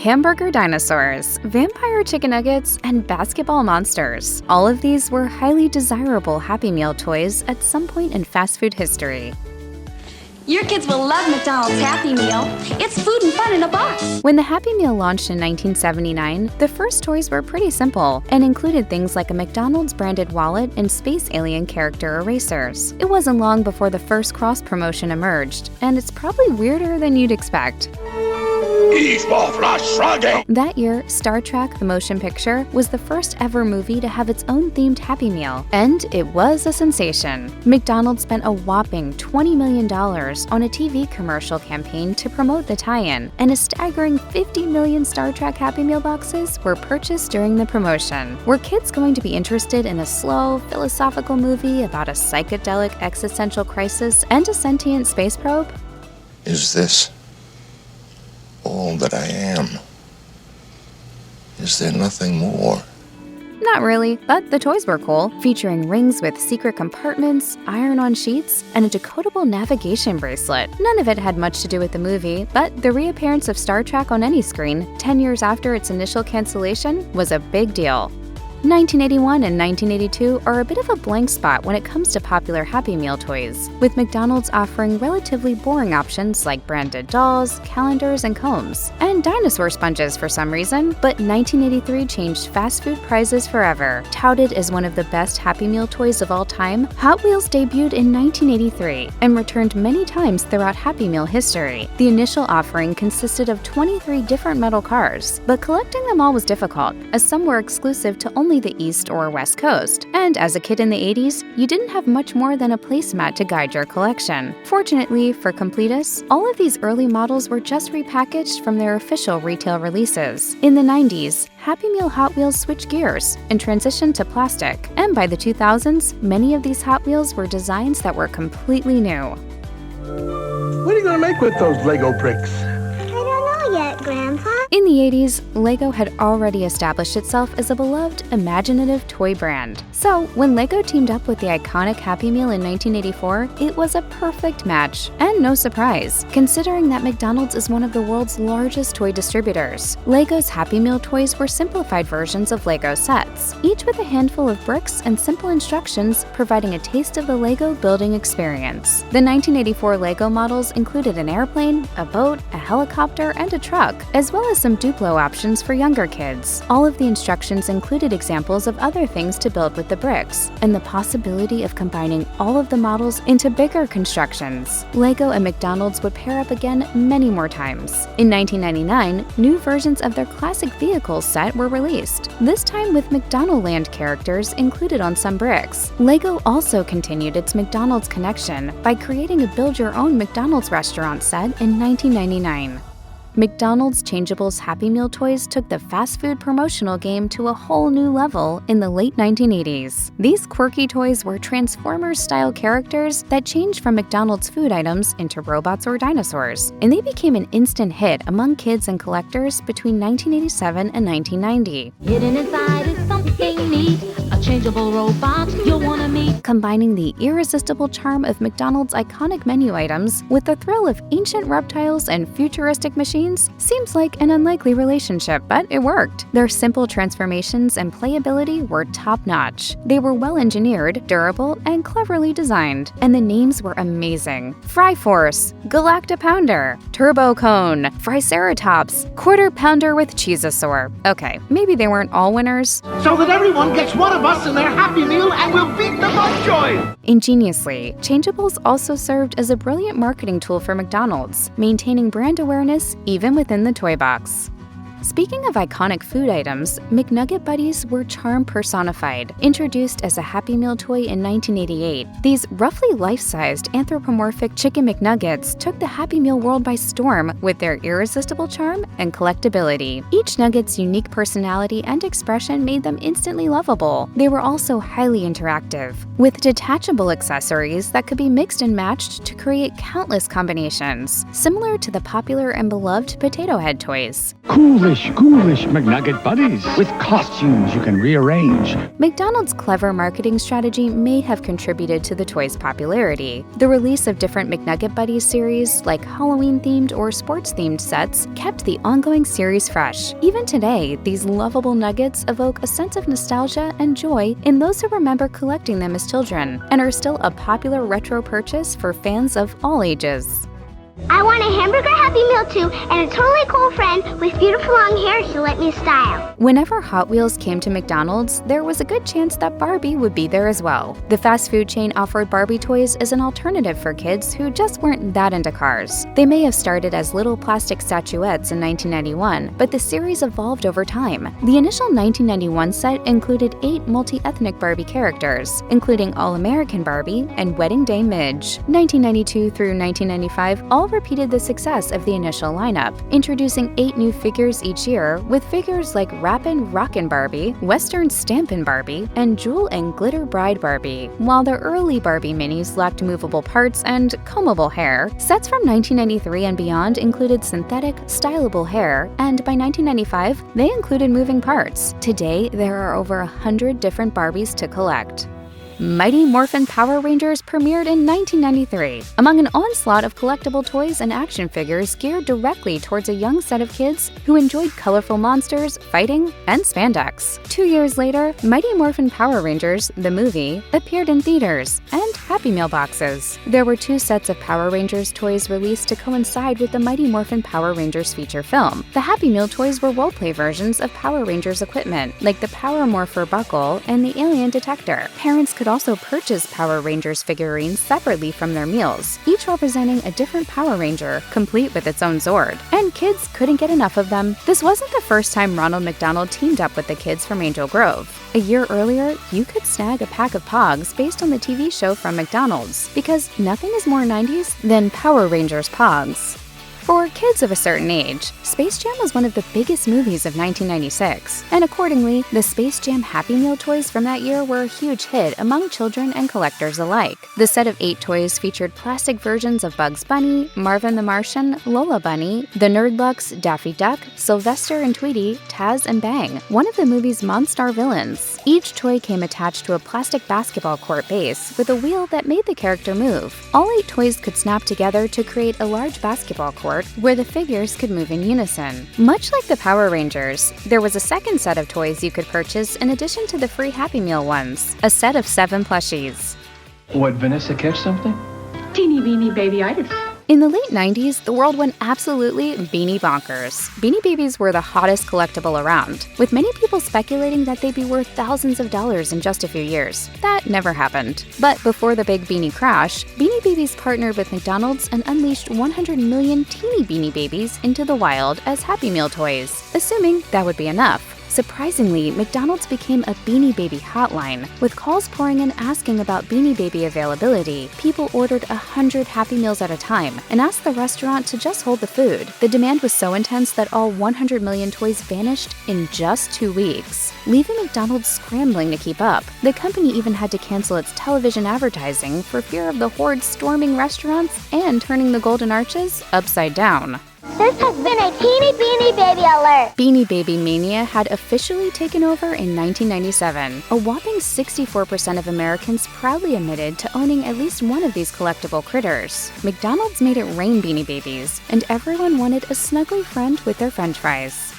Hamburger dinosaurs, vampire chicken nuggets, and basketball monsters. All of these were highly desirable Happy Meal toys at some point in fast food history. Your kids will love McDonald's Happy Meal. It's food and fun in a box. When the Happy Meal launched in 1979, the first toys were pretty simple and included things like a McDonald's branded wallet and space alien character erasers. It wasn't long before the first cross promotion emerged, and it's probably weirder than you'd expect. That year, Star Trek: The Motion Picture was the first ever movie to have its own themed Happy Meal, and it was a sensation. McDonald's spent a whopping $20 million on a TV commercial campaign to promote the tie-in, and a staggering 50 million Star Trek Happy Meal boxes were purchased during the promotion. Were kids going to be interested in a slow, philosophical movie about a psychedelic existential crisis and a sentient space probe? Is this all that I am? Is there nothing more? Not really, but the toys were cool, featuring rings with secret compartments, iron-on sheets, and a decodable navigation bracelet. None of it had much to do with the movie, but the reappearance of Star Trek on any screen 10 years after its initial cancellation was a big deal. 1981 and 1982 are a bit of a blank spot when it comes to popular Happy Meal toys, with McDonald's offering relatively boring options like branded dolls, calendars, and combs, and dinosaur sponges for some reason. But 1983 changed fast food prizes forever. Touted as one of the best Happy Meal toys of all time, Hot Wheels debuted in 1983 and returned many times throughout Happy Meal history. The initial offering consisted of 23 different metal cars, but collecting them all was difficult, as some were exclusive to only the East or West Coast. And as a kid in the 80s, you didn't have much more than a placemat to guide your collection. Fortunately for completists, all of these early models were just repackaged from their official retail releases. In the 90s, Happy Meal Hot Wheels switched gears and transitioned to plastic. And by the 2000s, many of these Hot Wheels were designs that were completely new. What are you gonna make with those Lego bricks? I don't know yet, Grandpa. In the 80s, Lego had already established itself as a beloved, imaginative toy brand. So, when Lego teamed up with the iconic Happy Meal in 1984, it was a perfect match. And no surprise, considering that McDonald's is one of the world's largest toy distributors. Lego's Happy Meal toys were simplified versions of Lego sets, each with a handful of bricks and simple instructions providing a taste of the Lego building experience. The 1984 Lego models included an airplane, a boat, a helicopter, and a truck, as well as some Duplo options for younger kids. All of the instructions included examples of other things to build with the bricks, and the possibility of combining all of the models into bigger constructions. Lego and McDonald's would pair up again many more times. In 1999, new versions of their classic vehicles set were released, this time with McDonaldland characters included on some bricks. Lego also continued its McDonald's connection by creating a build-your-own McDonald's restaurant set in 1999. McDonald's Changeables Happy Meal toys took the fast food promotional game to a whole new level in the late 1980s. These quirky toys were Transformers-style characters that changed from McDonald's food items into robots or dinosaurs, and they became an instant hit among kids and collectors between 1987 and 1990. Hidden inside is something neat, a changeable robot you'll wanna meet. Combining the irresistible charm of McDonald's iconic menu items with the thrill of ancient reptiles and futuristic machines seems like an unlikely relationship, but it worked. Their simple transformations and playability were top-notch. They were well-engineered, durable, and cleverly designed, and the names were amazing. Fry-Force, Galacta-Pounder, Turbo-Cone, Fryceratops, Quarter Pounder with Cheezosaur. Okay, maybe they weren't all winners. So that everyone gets one of us in their Happy Meal and we'll beat the Lovejoy! Ingeniously, Changeables also served as a brilliant marketing tool for McDonald's, maintaining brand awareness even within the toy box. Speaking of iconic food items, McNugget Buddies were charm personified, introduced as a Happy Meal toy in 1988. These roughly life-sized anthropomorphic chicken McNuggets took the Happy Meal world by storm with their irresistible charm and collectability. Each nugget's unique personality and expression made them instantly lovable. They were also highly interactive, with detachable accessories that could be mixed and matched to create countless combinations, similar to the popular and beloved Potato Head toys. Ghoulish McNugget Buddies with costumes you can rearrange. McDonald's clever marketing strategy may have contributed to the toy's popularity. The release of different McNugget Buddies series, like Halloween-themed or sports-themed sets, kept the ongoing series fresh. Even today, these lovable nuggets evoke a sense of nostalgia and joy in those who remember collecting them as children, and are still a popular retro purchase for fans of all ages. I want a hamburger Happy Meal too, and a totally cool friend with beautiful long hair to let me style. Whenever Hot Wheels came to McDonald's, there was a good chance that Barbie would be there as well. The fast food chain offered Barbie toys as an alternative for kids who just weren't that into cars. They may have started as little plastic statuettes in 1991, but the series evolved over time. The initial 1991 set included 8 multi-ethnic Barbie characters, including All-American Barbie and Wedding Day Midge. 1992 through 1995 all repeated the success of the initial lineup, introducing 8 new figures each year, with figures like Rappin' Rockin' Barbie, Western Stampin' Barbie, and Jewel and Glitter Bride Barbie. While the early Barbie Minis lacked movable parts and combable hair, sets from 1993 and beyond included synthetic, stylable hair, and by 1995, they included moving parts. Today, there are over 100 different Barbies to collect. Mighty Morphin Power Rangers premiered in 1993, among an onslaught of collectible toys and action figures geared directly towards a young set of kids who enjoyed colorful monsters, fighting, and spandex. 2 years later, Mighty Morphin Power Rangers, the movie, appeared in theaters and Happy Meal boxes. There were 2 sets of Power Rangers toys released to coincide with the Mighty Morphin Power Rangers feature film. The Happy Meal toys were roleplay versions of Power Rangers equipment, like the Power Morpher buckle and the alien detector. Parents could also purchase Power Rangers figurines separately from their meals, each representing a different Power Ranger, complete with its own Zord. And kids couldn't get enough of them. This wasn't the first time Ronald McDonald teamed up with the kids from Angel Grove. A year earlier, you could snag a pack of Pogs based on the TV show from McDonald's, because nothing is more 90s than Power Rangers Pogs. For kids of a certain age, Space Jam was one of the biggest movies of 1996, and accordingly, the Space Jam Happy Meal toys from that year were a huge hit among children and collectors alike. The set of 8 toys featured plastic versions of Bugs Bunny, Marvin the Martian, Lola Bunny, the Nerdlucks, Daffy Duck, Sylvester and Tweety, Taz and Bang, one of the movie's Monstar villains. Each toy came attached to a plastic basketball court base with a wheel that made the character move. All 8 toys could snap together to create a large basketball court where the figures could move in unison. Much like the Power Rangers, there was a second set of toys you could purchase in addition to the free Happy Meal ones, a set of 7 plushies. What, Vanessa, catch something? Teeny weeny babyitis. In the late 90s, the world went absolutely Beanie bonkers. Beanie Babies were the hottest collectible around, with many people speculating that they'd be worth thousands of dollars in just a few years. That never happened. But before the big Beanie crash, Beanie Babies partnered with McDonald's and unleashed 100 million teeny Beanie Babies into the wild as Happy Meal toys, assuming that would be enough. Surprisingly, McDonald's became a Beanie Baby hotline, with calls pouring in asking about Beanie Baby availability. People ordered 100 Happy Meals at a time and asked the restaurant to just hold the food. The demand was so intense that all 100 million toys vanished in just 2 weeks, leaving McDonald's scrambling to keep up. The company even had to cancel its television advertising for fear of the horde storming restaurants and turning the Golden Arches upside down. This has been a Teeny Beanie Baby alert. Beanie Baby mania had officially taken over in 1997. A whopping 64% of Americans proudly admitted to owning at least one of these collectible critters. McDonald's made it rain Beanie Babies, and everyone wanted a snuggly friend with their French fries.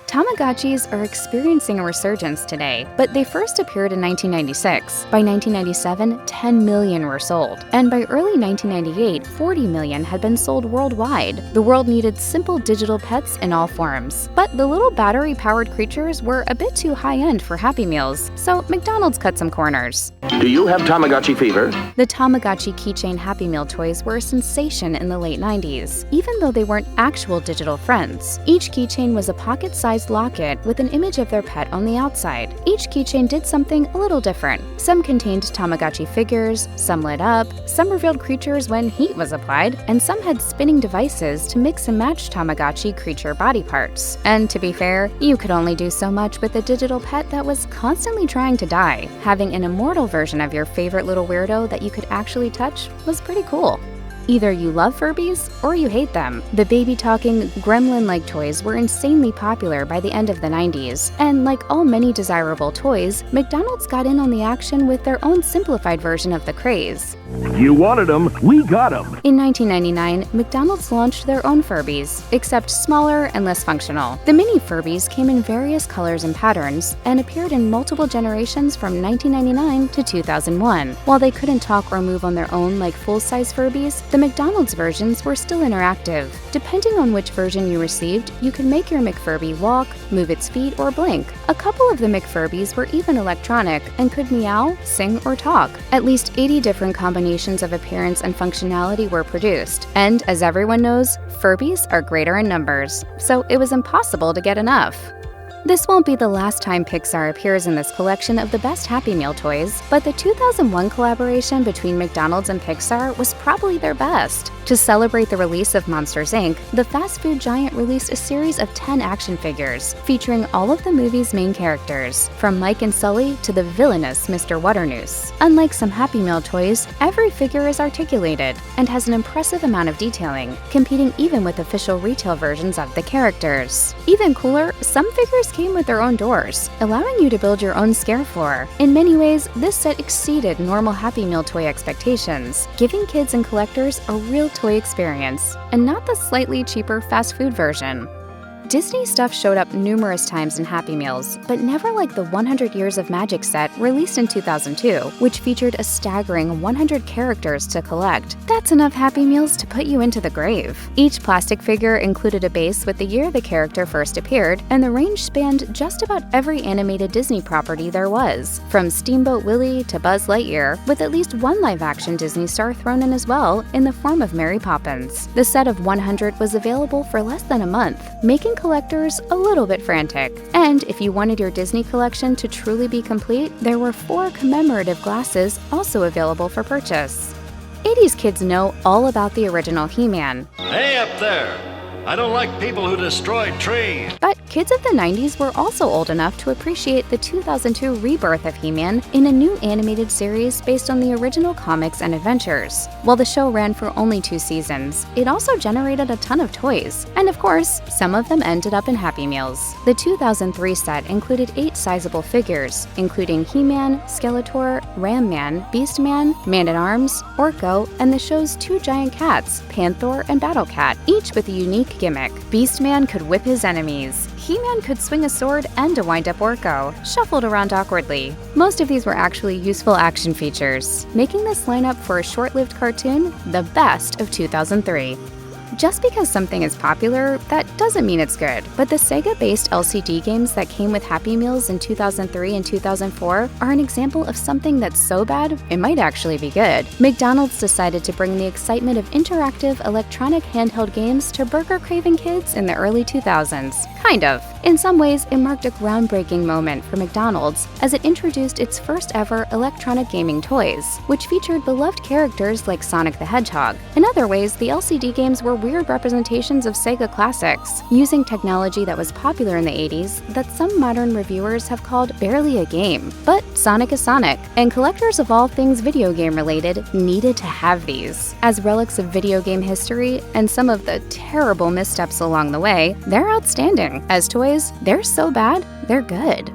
Tamagotchis are experiencing a resurgence today, but they first appeared in 1996. By 1997, 10 million were sold, and by early 1998, 40 million had been sold worldwide. The world needed simple digital pets in all forms, but the little battery-powered creatures were a bit too high-end for Happy Meals, so McDonald's cut some corners. Do you have Tamagotchi fever? The Tamagotchi keychain Happy Meal toys were a sensation in the late 90s, even though they weren't actual digital friends. Each keychain was a pocket-sized locket with an image of their pet on the outside. Each keychain did something a little different. Some contained Tamagotchi figures, some lit up, some revealed creatures when heat was applied, and some had spinning devices to mix and match Tamagotchi creature body parts. And to be fair, you could only do so much with a digital pet that was constantly trying to die. Having an immortal version of your favorite little weirdo that you could actually touch was pretty cool. Either you love Furbies or you hate them. The baby-talking, gremlin-like toys were insanely popular by the end of the 90s, and like all many desirable toys, McDonald's got in on the action with their own simplified version of the craze. You wanted them, we got them. In 1999, McDonald's launched their own Furbies, except smaller and less functional. The mini Furbies came in various colors and patterns, and appeared in multiple generations from 1999 to 2001. While they couldn't talk or move on their own like full-size Furbies, the McDonald's versions were still interactive. Depending on which version you received, you could make your McFurby walk, move its feet, or blink. A couple of the McFurbies were even electronic and could meow, sing, or talk. At least 80 different combinations of appearance and functionality were produced. And as everyone knows, Furbies are greater in numbers, so it was impossible to get enough. This won't be the last time Pixar appears in this collection of the best Happy Meal toys, but the 2001 collaboration between McDonald's and Pixar was probably their best. To celebrate the release of Monsters, Inc., the fast food giant released a series of 10 action figures, featuring all of the movie's main characters, from Mike and Sully to the villainous Mr. Waternoose. Unlike some Happy Meal toys, every figure is articulated and has an impressive amount of detailing, competing even with official retail versions of the characters. Even cooler, some figures came with their own doors, allowing you to build your own scare floor. In many ways, this set exceeded normal Happy Meal toy expectations, giving kids and collectors a real toy experience, and not the slightly cheaper fast food version. Disney stuff showed up numerous times in Happy Meals, but never like the 100 Years of Magic set released in 2002, which featured a staggering 100 characters to collect. That's enough Happy Meals to put you into the grave. Each plastic figure included a base with the year the character first appeared, and the range spanned just about every animated Disney property there was, from Steamboat Willie to Buzz Lightyear, with at least one live-action Disney star thrown in as well, in the form of Mary Poppins. The set of 100 was available for less than a month, making collectors a little bit frantic. And if you wanted your Disney collection to truly be complete, there were 4 commemorative glasses also available for purchase. 80s kids know all about the original He-Man. Hey up there! I don't like people who destroy trees. But kids of the 90s were also old enough to appreciate the 2002 rebirth of He-Man in a new animated series based on the original comics and adventures. While the show ran for only 2 seasons, it also generated a ton of toys. And of course, some of them ended up in Happy Meals. The 2003 set included 8 sizable figures, including He-Man, Skeletor, Ram-Man, Beast-Man, Man-at-Arms, Orko, and the show's 2 giant cats, Panther and Battle Cat, each with a unique gimmick. Beast-Man could whip his enemies. He-Man could swing a sword and a wind-up Orko, shuffled around awkwardly. Most of these were actually useful action features, making this lineup for a short-lived cartoon the best of 2003. Just because something is popular, that doesn't mean it's good, but the SEGA-based LCD games that came with Happy Meals in 2003 and 2004 are an example of something that's so bad, it might actually be good. McDonald's decided to bring the excitement of interactive electronic handheld games to burger-craving kids in the early 2000s. Kind of. In some ways, it marked a groundbreaking moment for McDonald's as it introduced its first ever electronic gaming toys, which featured beloved characters like Sonic the Hedgehog. In other ways, the LCD games were weird representations of Sega classics, using technology that was popular in the 80s that some modern reviewers have called barely a game. But Sonic is Sonic, and collectors of all things video game related needed to have these. As relics of video game history and some of the terrible missteps along the way, they're outstanding. As toys, they're so bad, they're good.